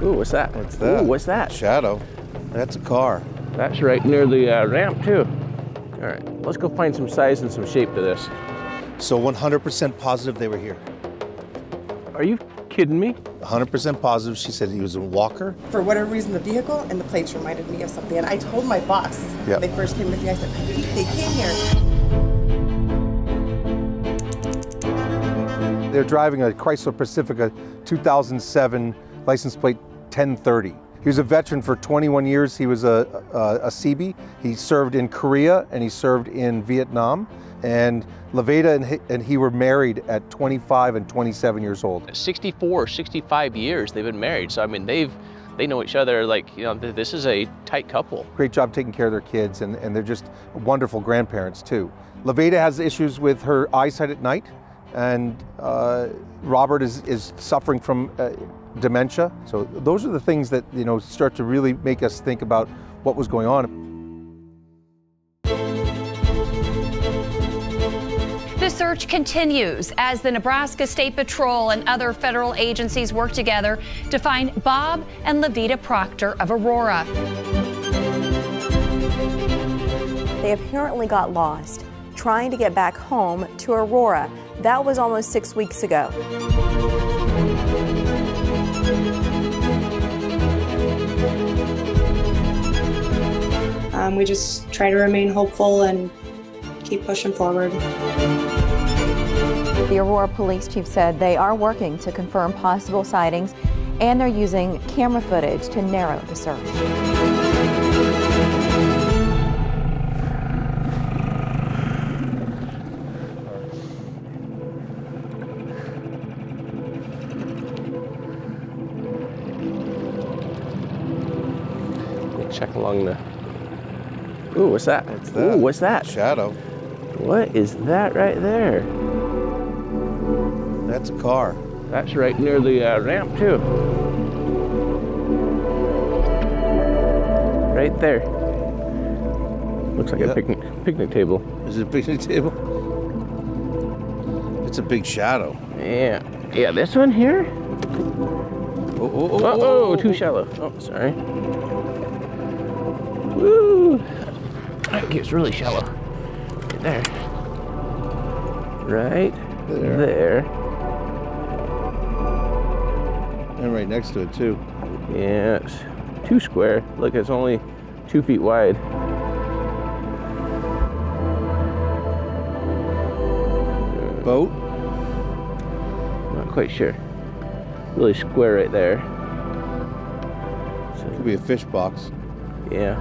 Ooh, what's that? What's that? Ooh, what's that? Shadow. That's a car. That's right near the ramp too. All right, let's go find some size and some shape to this. So 100% positive they were here. Are you kidding me? 100% positive. She said he was a walker. For whatever reason, the vehicle and the plates reminded me of something. And I told my boss when they first came with me, I said, I think they came here. They're driving a Chrysler Pacifica 2007 license plate 1030. He was a veteran for 21 years. He was a Seabee. He served in Korea and he served in Vietnam. And Loveda and he were married at 25 and 27 years old. 64, 65 years they've been married. So I mean, they know each other like, you know, this is a tight couple. Great job taking care of their kids, and they're just wonderful grandparents too. Loveda has issues with her eyesight at night, and Robert is suffering from dementia. So those are the things that, you know, start to really make us think about what was going on. The search continues as the Nebraska State Patrol and other federal agencies work together to find Bob and Loveda Proctor of Aurora. They apparently got lost trying to get back home to Aurora. That was almost 6 weeks ago. We just try to remain hopeful and keep pushing forward. The Aurora Police Chief said they are working to confirm possible sightings, and they're using camera footage to narrow the search. Check along the... Ooh, what's that? What's that? Ooh, what's that? Shadow. What is that right there? That's a car. That's right near the ramp too. Right there. Looks like a picnic table. Is it a picnic table? It's a big shadow. Yeah. Yeah, this one here? Oh, too shallow. Oh, sorry. Woo! That gets really shallow. Right there. Right there. And right next to it too. Yeah, it's too square. Look, it's only 2 feet wide. Boat? Not quite sure. Really square right there. So, Could be a fish box. yeah.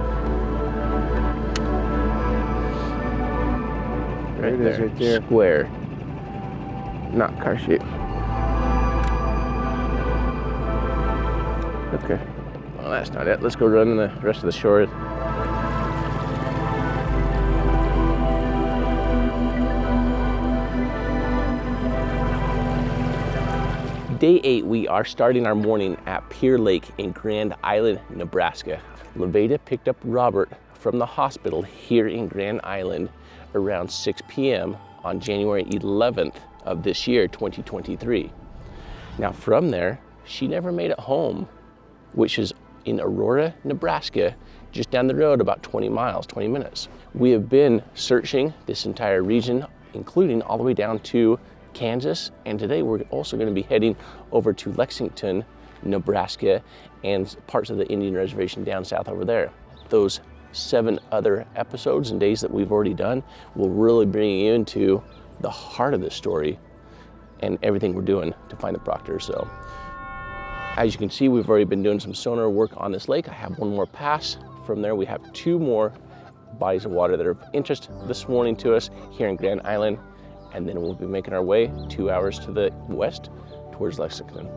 Right there. Right there. Square. Not car shape. Okay. Well, that's not it. Let's go run the rest of the shore. Day 8, we are starting our morning at Pier Lake in Grand Island, Nebraska. Loveda picked up Robert from the hospital here in Grand Island around 6 p.m. on January 11th of this year, 2023. Now from there, she never made it home, which is in Aurora, Nebraska, just down the road about 20 miles, 20 minutes. We have been searching this entire region, including all the way down to Kansas, and today we're also going to be heading over to Lexington, Nebraska, and parts of the Indian Reservation down south over there. Those 7 other episodes and days that we've already done will really bring you into the heart of this story and everything we're doing to find the Proctors. So as you can see, we've already been doing some sonar work on this lake. I have one more pass. From there, we have 2 more bodies of water that are of interest this morning to us here in Grand Island, and then we'll be making our way 2 hours to the west towards Lexington.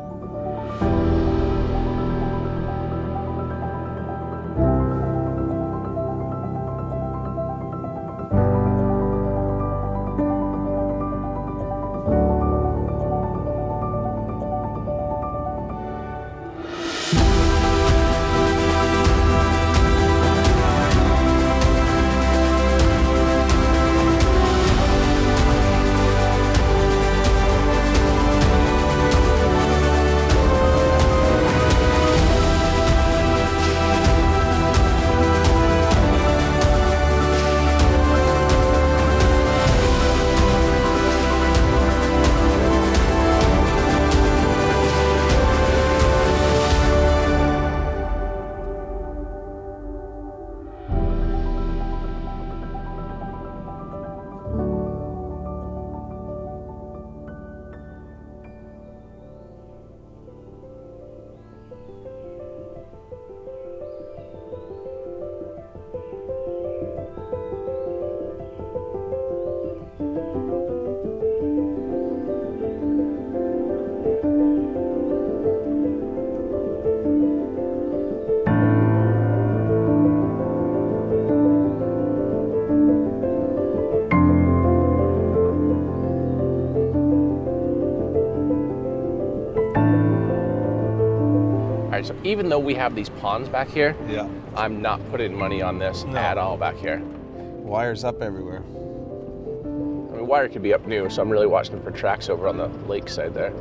right, so even though we have these ponds back here, Yeah. I'm not putting money on this at all back here. Wires up everywhere. I mean, wire could be up new, so I'm really watching for tracks over on the lake side there.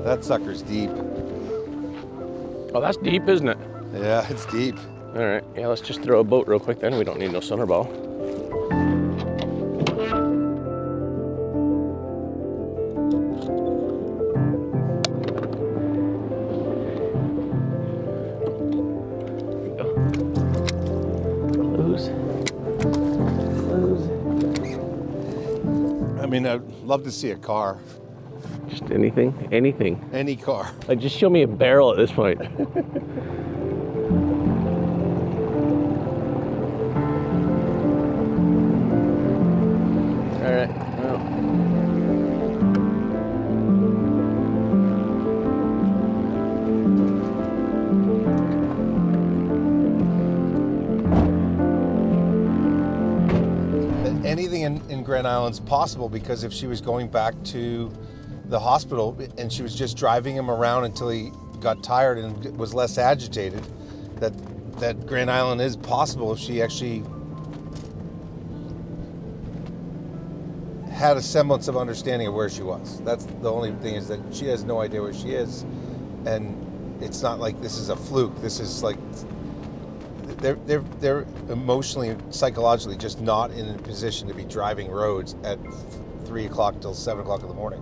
That sucker's deep. Oh, that's deep, isn't it? Yeah, it's deep. All right, yeah, let's just throw a boat real quick then. We don't need no sonar ball. I mean, I'd love to see a car. Just anything? Anything. Any car. Like, just show me a barrel at this point. All right. Well. Anything in Grand Island's possible, because if she was going back to the hospital and she was just driving him around until he got tired and was less agitated, that Grand Island is possible if she actually had a semblance of understanding of where she was. That's the only thing, is that she has no idea where she is, and it's not like this is a fluke. This is like they're emotionally and psychologically just not in a position to be driving roads at 3 o'clock till 7 o'clock in the morning.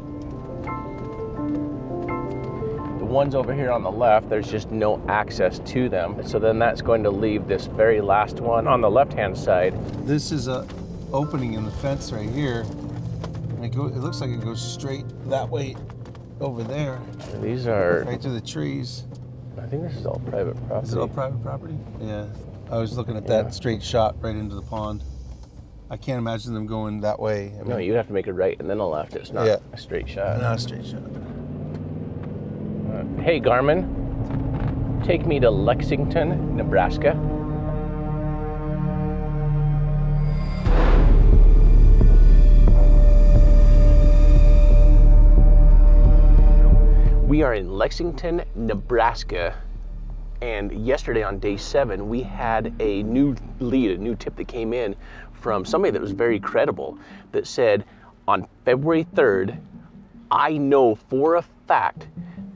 The ones over here on the left, there's just no access to them. So then that's going to leave this very last one on the left-hand side. This is a opening in the fence right here. And it looks like it goes straight that way over there. These are... Right through the trees. I think this is all private property. Is it all private property? Yeah. I was looking at that straight shot right into the pond. I can't imagine them going that way. I mean, no, you'd have to make a right and then a left. It's not a straight shot. Not a straight shot. Hey, Garmin, take me to Lexington, Nebraska. We are in Lexington, Nebraska, and yesterday on day 7, we had a new lead, a new tip that came in from somebody that was very credible, that said, on February 3rd, I know for a fact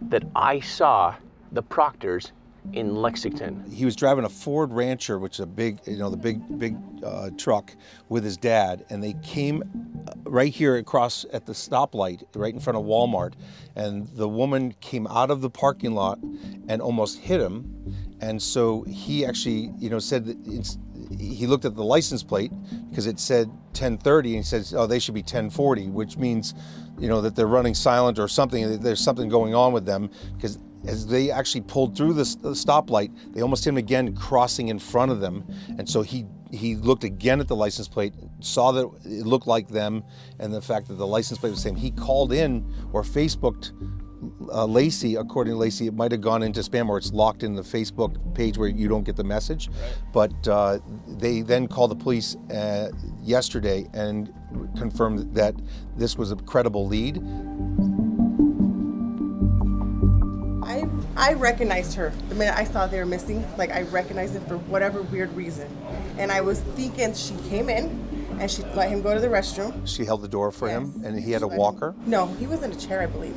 that I saw the Proctors in Lexington. He was driving a Ford Rancher, which is a big, the big truck, with his dad, and they came right here across at the stoplight, right in front of Walmart, and the woman came out of the parking lot and almost hit him, and so he actually, said that he looked at the license plate because it said 1030, and he says, oh, they should be 1040, which means, that they're running silent or something. There's something going on with them, because as they actually pulled through the stoplight, they almost hit him again crossing in front of them. And so he looked again at the license plate, saw that it looked like them, and the fact that the license plate was the same. He called in or Facebooked Lacey. According to Lacey, it might have gone into spam, or it's locked in the Facebook page where you don't get the message. Right. But they then called the police yesterday and confirmed that this was a credible lead. I recognized her the minute I saw they were missing. Like, I recognized it for whatever weird reason. And I was thinking she came in and she let him go to the restroom. She held the door for him, and he had a walker? No, he was in a chair, I believe.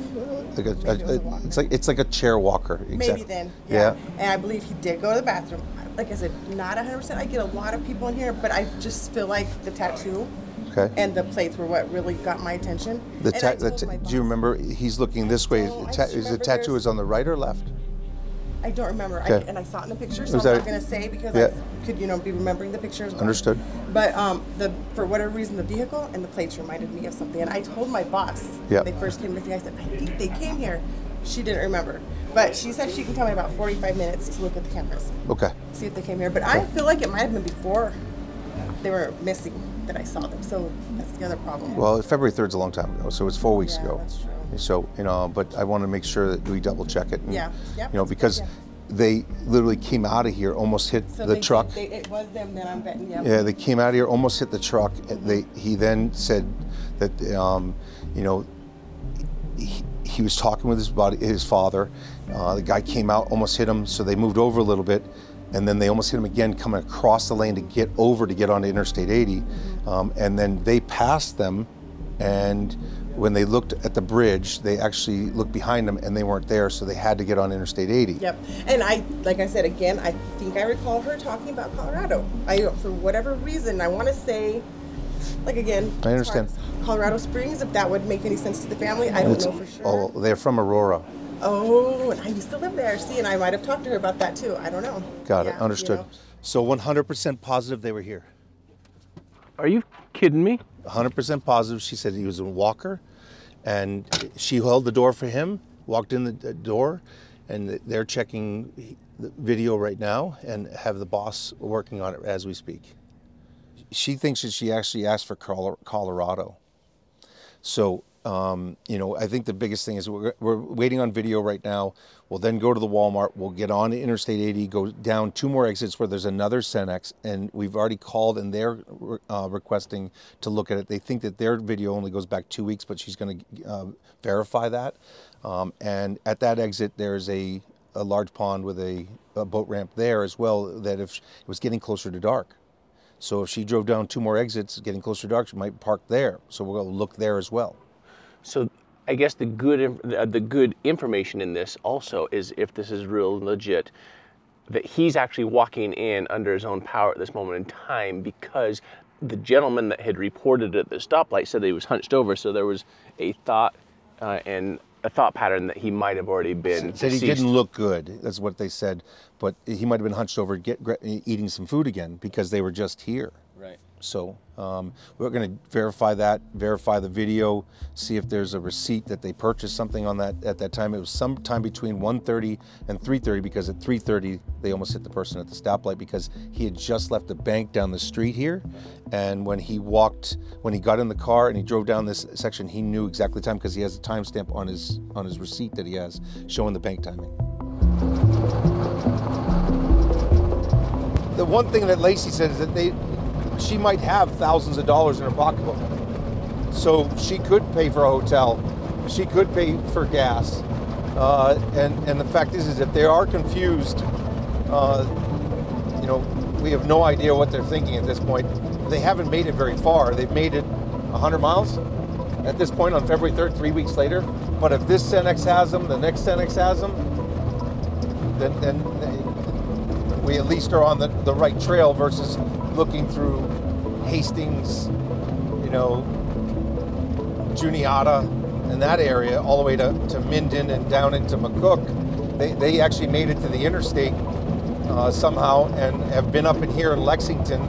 It's like a chair walker. Exactly. Maybe then, yeah. And I believe he did go to the bathroom. Like I said, not 100%. I get a lot of people in here, but I just feel like the tattoo and the plates were what really got my attention. Do you remember, he's looking this way. Is the tattoo is on the right or left? I don't remember. And I saw it in the picture, so I'm not going to say, because I could, be remembering the pictures. Understood. But for whatever reason, the vehicle and the plates reminded me of something. And I told my boss when they first came missing, I said, I think they came here. She didn't remember. But she said she can come in about 45 minutes to look at the cameras. Okay. See if they came here. But I feel like it might have been before they were missing that I saw them. So that's the other problem. Well, February 3rd is a long time ago, so it's 4 weeks ago. That's true. So, but I want to make sure that we double check it. And, because they literally came out of here, almost hit the truck. It was them, then I'm betting. Yeah, they came out of here, almost hit the truck. He then said that, he was talking with his father. The guy came out, almost hit him, so they moved over a little bit, and then they almost hit him again coming across the lane to get onto Interstate 80. And then they passed them, and when they looked at the bridge, they actually looked behind them and they weren't there, so they had to get on Interstate 80. Yep. And like I said, again, I think I recall her talking about Colorado. For whatever reason, I want to say, like, again, I understand. Colorado Springs, if that would make any sense to the family, I don't know for sure. Oh, they're from Aurora. Oh, and I used to live there. See, and I might have talked to her about that too. I don't know. Got it. Understood. You know. So 100% positive they were here. Are you kidding me? 100% positive. She said he was a walker, and she held the door for him, walked in the door, and they're checking the video right now and have the boss working on it as we speak. She thinks that she actually asked for Colorado. So, you know, I think the biggest thing is we're waiting on video right now. We'll then go to the Walmart. We'll get on to Interstate 80, go down 2 more exits where there's another Cenex, and we've already called and they're requesting to look at it. They think that their video only goes back 2 weeks, but she's going to verify that. And at that exit, there's a large pond with a boat ramp there as well, that if it was getting closer to dark. So if she drove down 2 more exits, getting closer to dark, she might park there. So we'll go look there as well. So I guess the good information in this also is, if this is real legit, that he's actually walking in under his own power at this moment in time, because the gentleman that had reported at the stoplight said that he was hunched over. So there was a thought and a thought pattern that he might have already been said he didn't look good. That's what they said. But he might have been hunched over eating some food again, because they were just here. Right. So we're going to verify that, verify the video, see if there's a receipt that they purchased something on that at that time. It was sometime between 1:30 and 3:30, because at 3:30 they almost hit the person at the stoplight, because he had just left the bank down the street here. And when he got in the car and he drove down this section, he knew exactly the time, because he has a timestamp on his receipt that he has showing the bank timing. The one thing that Lacey said is that she might have thousands of dollars in her pocketbook. So she could pay for a hotel, she could pay for gas. And the fact is if they are confused, you know, we have no idea what they're thinking at this point. They haven't made it very far. They've made it 100 miles at this point on February 3rd, 3 weeks later. But if this Cenex has them, the next Cenex has them, then we at least are on the right trail, versus looking through Hastings, you know, Juniata, and that area, all the way to Minden and down into McCook. They actually made it to the interstate somehow, and have been up in here in Lexington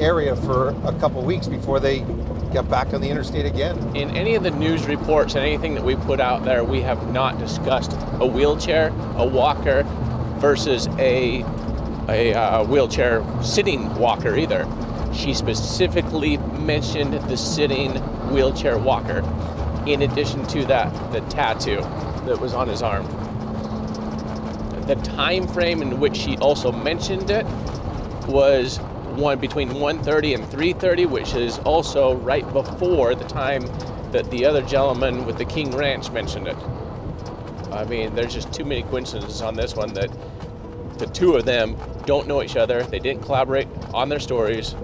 area for a couple weeks before they got back on the interstate again. In any of the news reports and anything that we put out there, we have not discussed a wheelchair, a walker, versus a wheelchair sitting walker either. She specifically mentioned the sitting wheelchair walker, in addition to that, the tattoo that was on his arm. The time frame in which she also mentioned it was between 1:30 and 3:30, which is also right before the time that the other gentleman with the King Ranch mentioned it. I mean, there's just too many coincidences on this one that the two of them don't know each other. They didn't collaborate on their stories.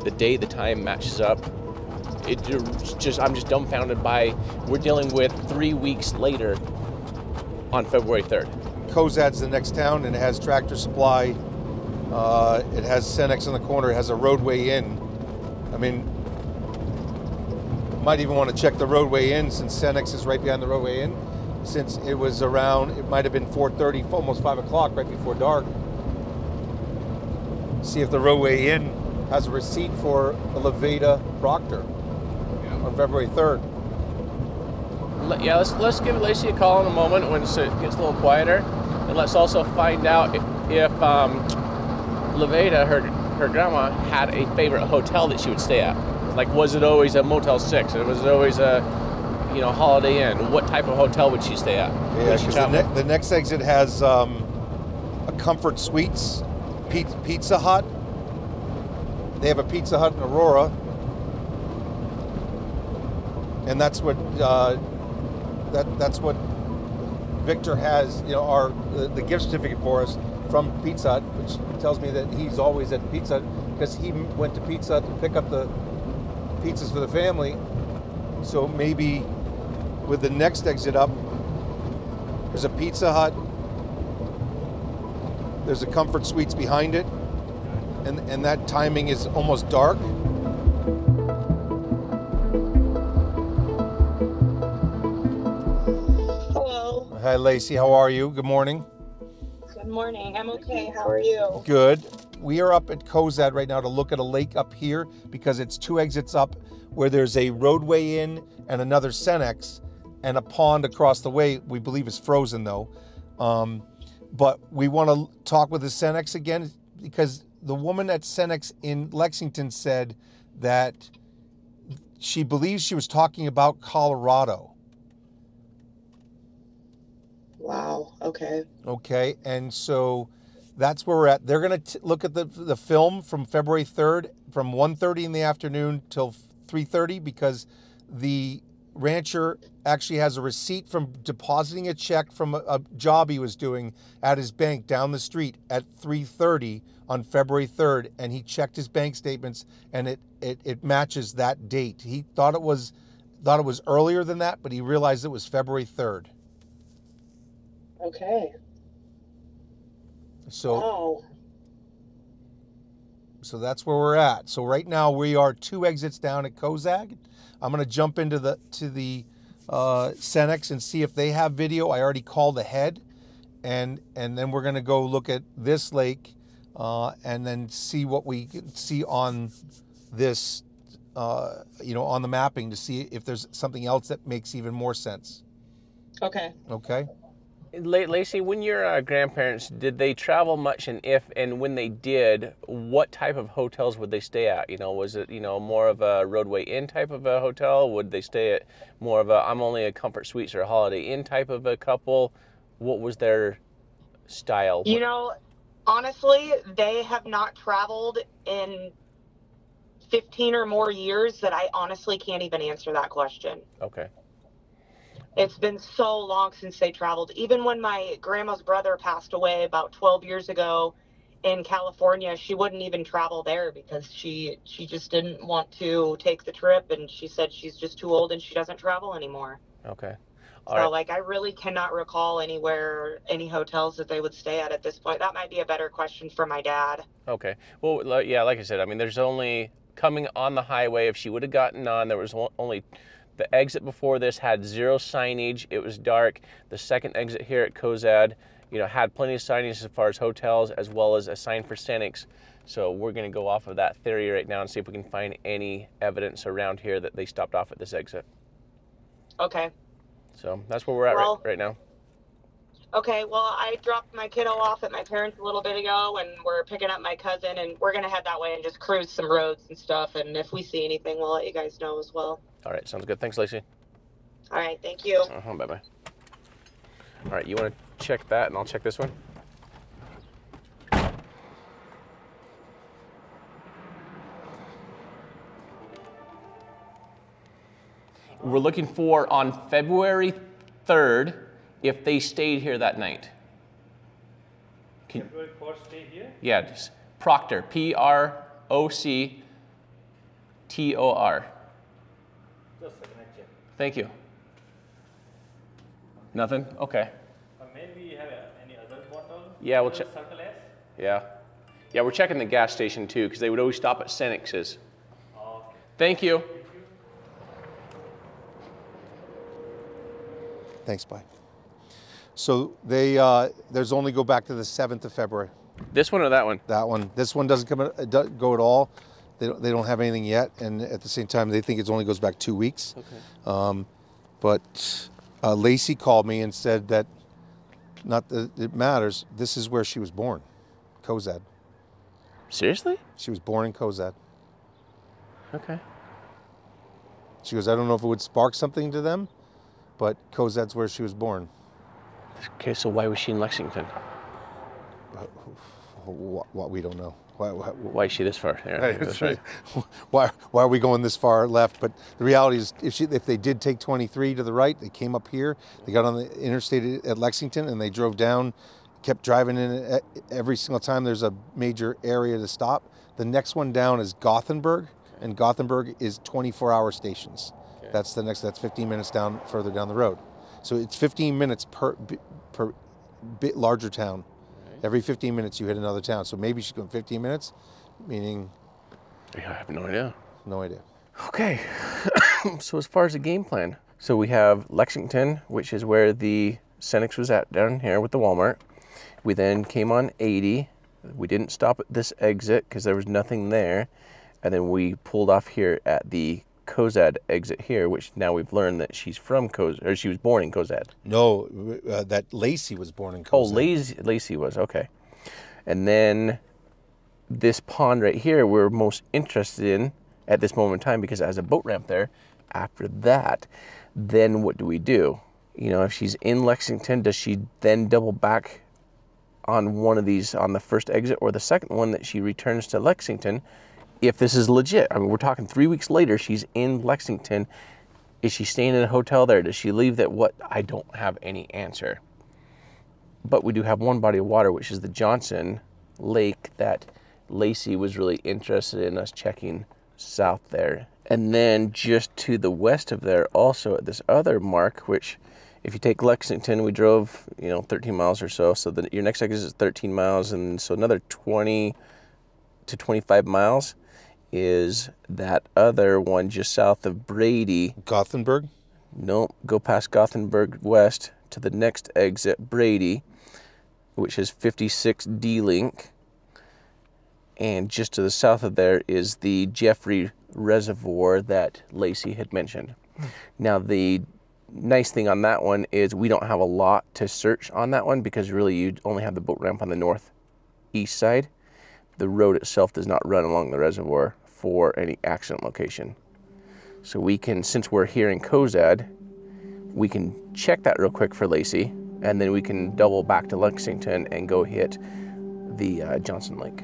The day, the time matches up. I'm just dumbfounded by, we're dealing with 3 weeks later on February 3rd. Cozad's the next town, and it has Tractor Supply. It has Cenex on the corner. It has a roadway in. I mean, might even want to check the roadway in, since Cenex is right behind the roadway in. Since it was around, it might have been 4:30, almost 5 o'clock, right before dark. See if the roadway in has a receipt for Loveda Proctor on February 3rd. Yeah, let's give Lacey a call in a moment when it gets a little quieter, and let's also find out if Loveda, her grandma, had a favorite hotel that she would stay at. Like, was it always a Motel 6? Or was it always a, you know, Holiday Inn? What type of hotel would she stay at? Yeah, because the next exit has a Comfort Suites, Pizza Hut. They have a Pizza Hut in Aurora, and that's what that's what Victor has, you know, the gift certificate for us from Pizza Hut, which tells me that he's always at Pizza Hut because he went to Pizza Hut to pick up the pizzas for the family. So maybe with the next exit up, there's a Pizza Hut, there's a Comfort Suites behind it, and that timing is almost dark. Hello. Hi, Lacey. How are you? Good morning. Good morning. I'm okay. How are you? Good. We are up at Cozad right now to look at a lake up here because it's 2 exits up where there's a roadway in and another Cenex and a pond across the way. We believe is frozen though. But we want to talk with the Cenex again because the woman at Cenex in Lexington said that she believes she was talking about Colorado. Wow. Okay. Okay, and so that's where we're at. They're going to look at the film from February 3rd from 1:30 in the afternoon till 3:30 because the rancher actually has a receipt from depositing a check from a job he was doing at his bank down the street at 3:30 on February 3rd, and he checked his bank statements and it matches that date. He thought it was earlier than that, but he realized it was February 3rd. Okay. So, wow. So that's where we're at. So right now we are 2 exits down at Cozad. I'm going to jump into the Cenex and see if they have video. I already called ahead, and then we're going to go look at this lake and then see what we can see on this, on the mapping to see if there's something else that makes even more sense. Okay. Okay. Lacey, when your grandparents, did they travel much, and when they did, what type of hotels would they stay at? You know, was it, more of a Roadway Inn type of a hotel? Would they stay at more of a I'm only a Comfort Suites or a Holiday Inn type of a couple? What was their style? Honestly, they have not traveled in 15 or more years that I honestly can't even answer that question. Okay. It's been so long since they traveled. Even when my grandma's brother passed away about 12 years ago in California, she wouldn't even travel there because she just didn't want to take the trip, and she said she's just too old and she doesn't travel anymore. Okay. All right. I really cannot recall any hotels that they would stay at this point. That might be a better question for my dad. Okay. Well, yeah, like I said, I mean, there's only coming on the highway. If she would have gotten on, there was only... The exit before this had 0 signage. It was dark. The second exit here at Cozad, had plenty of signage as far as hotels as well as a sign for Cenex. So we're going to go off of that theory right now and see if we can find any evidence around here that they stopped off at this exit. Okay. So that's where we're at right now. Okay, well, I dropped my kiddo off at my parents a little bit ago, and we're picking up my cousin, and we're going to head that way and just cruise some roads and stuff, and if we see anything, we'll let you guys know as well. All right, sounds good. Thanks, Lacey. All right, thank you. Bye-bye. All right, you want to check that, and I'll check this one? We're looking for on February 3rd, if they stayed here that night. February 4th stay here? Yeah, just Proctor, Proctor. Just a second, I check. Thank you. Nothing? Okay. Maybe you have any other bottle? Yeah, we'll check. Circle S? Yeah, we're checking the gas station too, because they would always stop at Cenex's. Oh, okay. Thank you. Thanks, bye. So there's only go back to the 7th of February. This one or that one? That one. This one doesn't go at all. They don't have anything yet, and at the same time, they think it only goes back 2 weeks. Okay. But Lacey called me and said that not that it matters. This is where she was born, Cozad. Seriously? She was born in Cozad. Okay. She goes, I don't know if it would spark something to them, but Cozad's where she was born. Okay, so why was she in Lexington? What we don't know. Why is she this far? Yeah, that's right. Why are we going this far left? But the reality is, if they did take 23 to the right, they came up here, they got on the interstate at Lexington, and they drove down, kept driving in every single time there's a major area to stop. The next one down is Gothenburg, and Gothenburg is 24-hour stations. Okay. That's 15 minutes further down the road. So it's 15 minutes per bit larger town. Every 15 minutes you hit another town. So maybe she's going 15 minutes, meaning... I have no idea. No idea. Okay, so as far as the game plan, so we have Lexington, which is where the Senex was at down here with the Walmart. We then came on 80. We didn't stop at this exit because there was nothing there. And then we pulled off here at the Cozad exit here, which now we've learned that she's from Cozad, or she was born in Cozad. No, that Lacey was born in Cozad. Oh, Lacey was, okay. And then this pond right here we're most interested in at this moment in time because it has a boat ramp there. After that, then what do we do? You know, if she's in Lexington, does she then double back on one of these on the first exit or the second one that she returns to Lexington? If this is legit, I mean, we're talking 3 weeks later, she's in Lexington. Is she staying in a hotel there? Does she leave that? What? I don't have any answer. But we do have one body of water, which is the Johnson Lake, that Lacey was really interested in us checking south there. And then just to the west of there, also at this other mark, which if you take Lexington, we drove, 13 miles or so. So your next exit is 13 miles. And so another 20 to 25 miles is that other one just south of Brady. Gothenburg? No, go past Gothenburg west to the next exit, Brady, which is 56 D-Link. And just to the south of there is the Jeffrey Reservoir that Lacey had mentioned. Now, the nice thing on that one is we don't have a lot to search on that one because really you only have the boat ramp on the northeast side. The road itself does not run along the reservoir for any accident location. So we can, since we're here in Cozad, we can check that real quick for Lacey, and then we can double back to Lexington and go hit the Johnson Lake.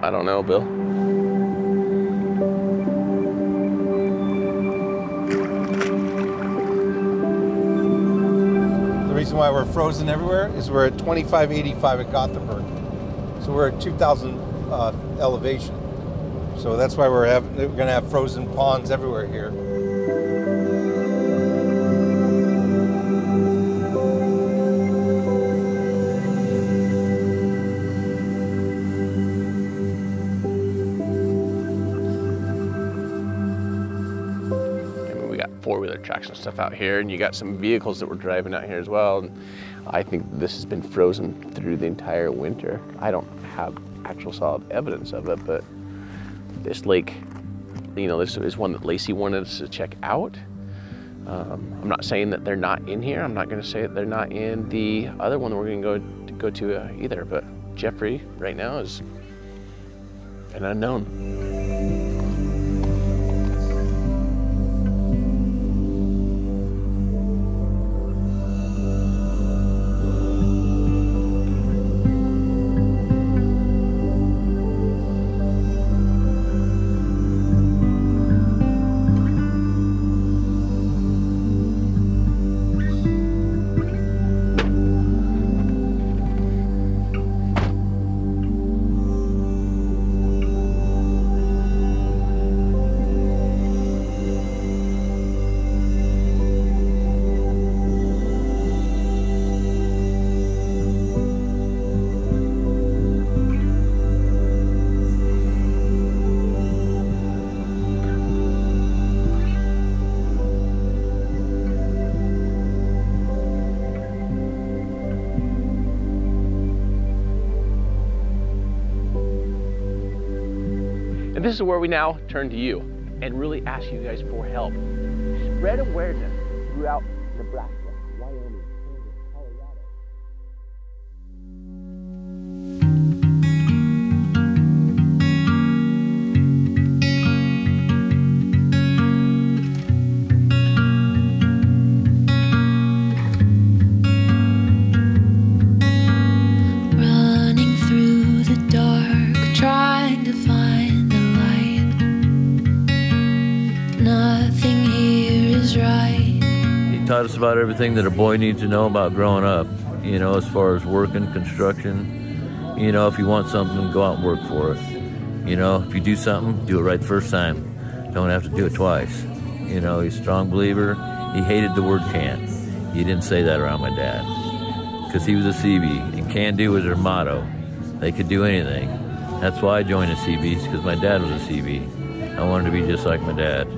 I don't know, Bill. The reason why we're frozen everywhere is we're at 2585 at Gothenburg. So we're at 2,000 elevation. So that's why we're going to have frozen ponds everywhere here. Four-wheeler tracks and stuff out here, and you got some vehicles that were driving out here as well. And I think this has been frozen through the entire winter. I don't have actual solid evidence of it, but this lake, this is one that Lacey wanted us to check out. I'm not saying that they're not in here. I'm not going to say that they're not in the other one that we're going to go to either. But Jeffrey right now is an unknown. This is where we now turn to you and really ask you guys for help. Spread awareness throughout Nebraska, Wyoming, taught us about everything that a boy needs to know about growing up, you know, as far as working, construction. You know, if you want something, go out and work for it. You know, if you do something, do it right the first time. Don't have to do it twice. You know, he's a strong believer. He hated the word can't. He didn't say that around my dad, because he was a Seabee, and can do was their motto. They could do anything. That's why I joined the Seabees, because my dad was a Seabee. I wanted to be just like my dad.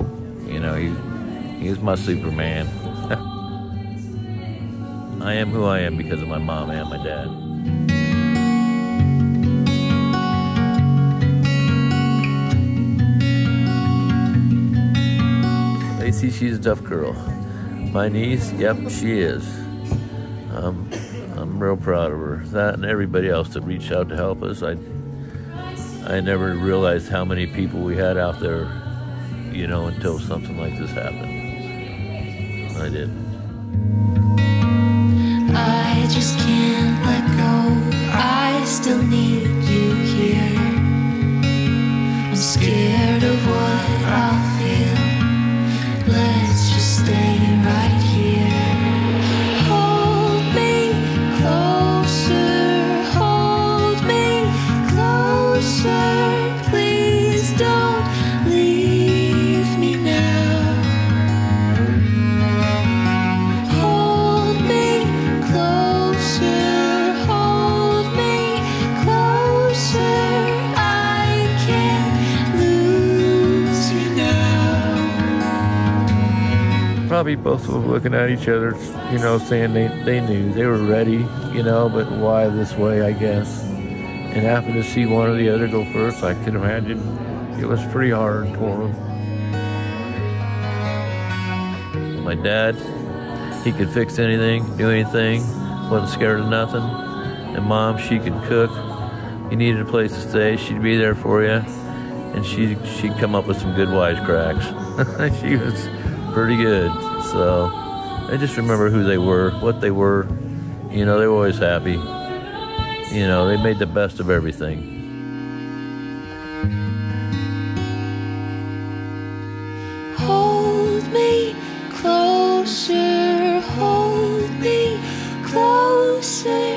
You know, he was my Superman. I am who I am because of my mom and my dad. Lacey, she's a tough girl. My niece, yep, she is. I'm real proud of her. That and everybody else that reached out to help us. I never realized how many people we had out there, you know, until something like this happened. I did. I just can't let go. I still need you here. I'm scared of what I'll feel. Let's just stay right here. Hold me closer. Hold me closer. Please don't leave me now. Hold me closer. Hold me closer. I can't lose you now. Probably both were looking at each other, you know, saying they knew, they were ready, you know, but why this way, I guess. And happened to see one or the other go first, I could imagine it was pretty hard for them. My dad, he could fix anything, do anything, wasn't scared of nothing. And Mom, she could cook. You needed a place to stay, she'd be there for you. And she'd come up with some good wisecracks. She was pretty good. So I just remember who they were, what they were. You know, they were always happy. You know, they made the best of everything. Hold me closer. Hold me closer.